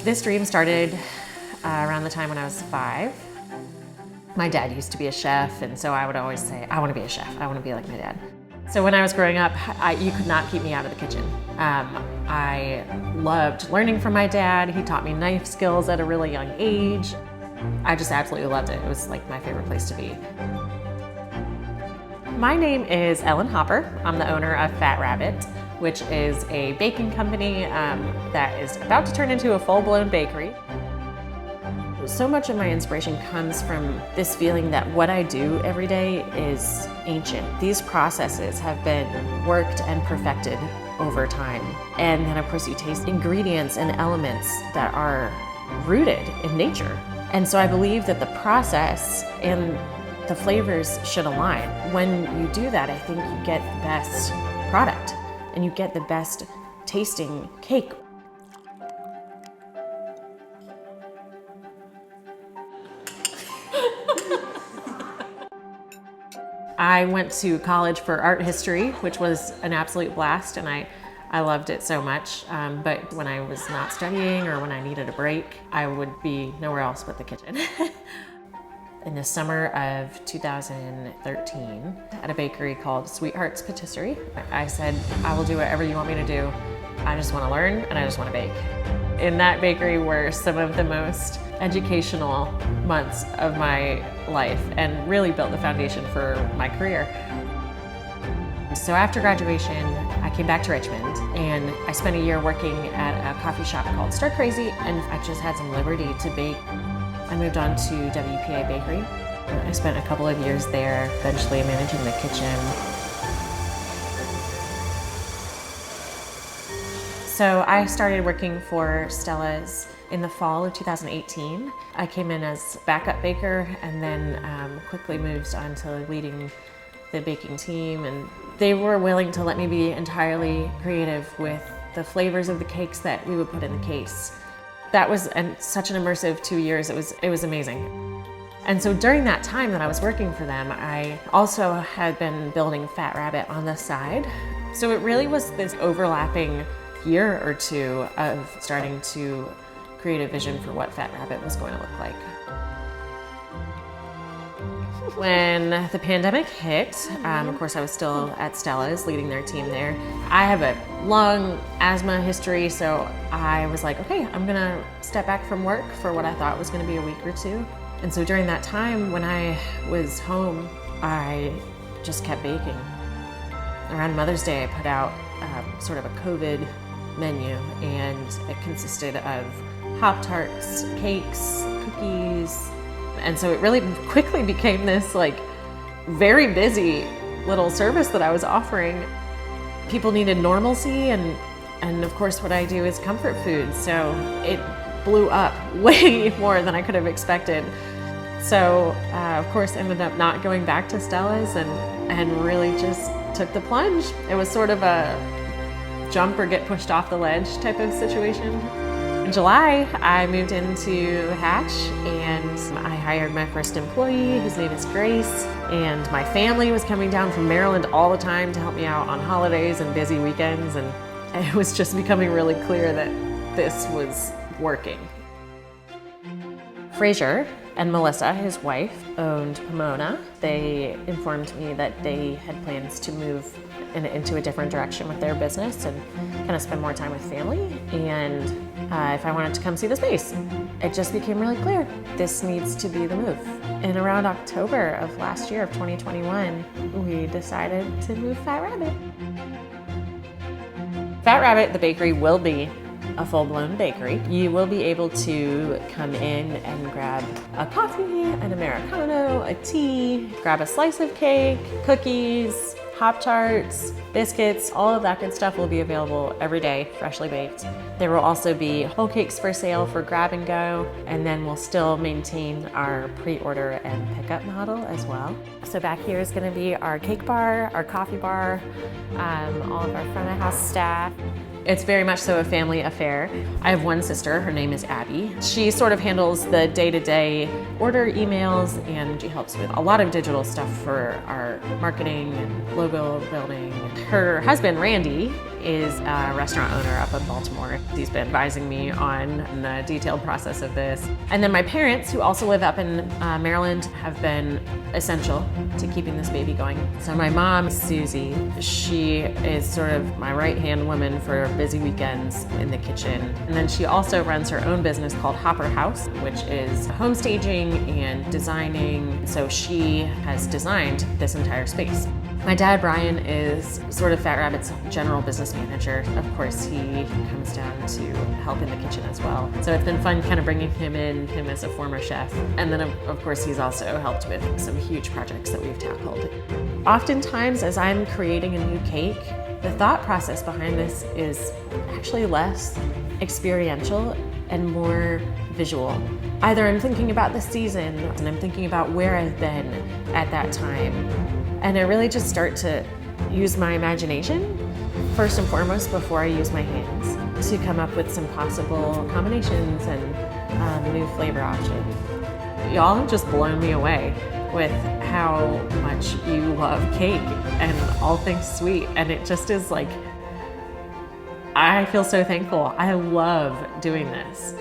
This dream started around the time when I was 5. My dad used to be a chef, and so I would always say, I want to be a chef. I want to be like my dad. So when I was growing up, you could not keep me out of the kitchen. I loved learning from my dad. He taught me knife skills at a really young age. I just absolutely loved it. It was like my favorite place to be. My name is Ellen Hopper. I'm the owner of Fat Rabbit, which is a baking company that is about to turn into a full-blown bakery. So much of my inspiration comes from this feeling that what I do every day is ancient. These processes have been worked and perfected over time. And then of course you taste ingredients and elements that are rooted in nature. And so I believe that the process and the flavors should align. When you do that, I think you get the best product and you get the best tasting cake. I went to college for art history, which was an absolute blast, and I loved it so much. But when I was not studying or when I needed a break, I would be nowhere else but the kitchen. In the summer of 2013, at a bakery called Sweethearts Patisserie, I said, I will do whatever you want me to do. I just want to learn and I just want to bake. In that bakery were some of the most educational months of my life and really built the foundation for my career. So after graduation, I came back to Richmond and I spent a year working at a coffee shop called Star Crazy, and I just had some liberty to bake. I moved on to WPA Bakery. I spent a couple of years there, eventually managing the kitchen. So I started working for Stella's in the fall of 2018. I came in as backup baker and then quickly moved on to leading the baking team. And they were willing to let me be entirely creative with the flavors of the cakes that we would put in the case. That was such an immersive 2 years. It was amazing. And so during that time that I was working for them, I also had been building Fat Rabbit on the side. So it really was this overlapping year or two of starting to create a vision for what Fat Rabbit was going to look like. When the pandemic hit, of course I was still at Stella's leading their team there. I have a long asthma history, so I was like, okay, I'm gonna step back from work for what I thought was gonna be a week or two. And so during that time when I was home, I just kept baking. Around Mother's Day, I put out sort of a COVID menu, and it consisted of Pop-Tarts, cakes, cookies. And so it really quickly became this like very busy little service that I was offering. People needed normalcy, and of course what I do is comfort food. So it blew up way more than I could have expected. So of course ended up not going back to Stella's and really just took the plunge. It was sort of a jump or get pushed off the ledge type of situation. In July, I moved into Hatch and I hired my first employee, whose name is Grace, and my family was coming down from Maryland all the time to help me out on holidays and busy weekends, and it was just becoming really clear that this was working. Fraser and Melissa, his wife, owned Pomona. They informed me that they had plans to move into a different direction with their business and kind of spend more time with family, and if I wanted to come see the space. It just became really clear, this needs to be the move. And around October of last year, of 2021, we decided to move Fat Rabbit. Fat Rabbit, the bakery, will be a full-blown bakery. You will be able to come in and grab a coffee, an Americano, a tea, grab a slice of cake, cookies, Pop-Tarts, biscuits, all of that good stuff will be available every day, freshly baked. There will also be whole cakes for sale for grab and go, and then we'll still maintain our pre-order and pickup model as well. So back here is going to be our cake bar, our coffee bar, all of our front of house staff. It's very much so a family affair. I have one sister, her name is Abby. She sort of handles the day-to-day order emails, and she helps with a lot of digital stuff for our marketing and logo building. Her husband, Randy, is a restaurant owner up in Baltimore. He's been advising me on the detailed process of this. And then my parents, who also live up in Maryland, have been essential to keeping this baby going. So my mom, Susie, she is sort of my right-hand woman for busy weekends in the kitchen. And then she also runs her own business called Hopper House, which is home staging and designing. So she has designed this entire space. My dad, Brian, is sort of Fat Rabbit's general business manager. Of course, he comes down to help in the kitchen as well. So it's been fun kind of bringing him in, him as a former chef. And then of course, he's also helped with some huge projects that we've tackled. Oftentimes, as I'm creating a new cake, the thought process behind this is actually less experiential and more visual. Either I'm thinking about the season and I'm thinking about where I've been at that time. And I really just start to use my imagination first and foremost before I use my hands to come up with some possible combinations and new flavor options. Y'all have just blown me away with how much you love cake and all things sweet. And it just is like, I feel so thankful. I love doing this.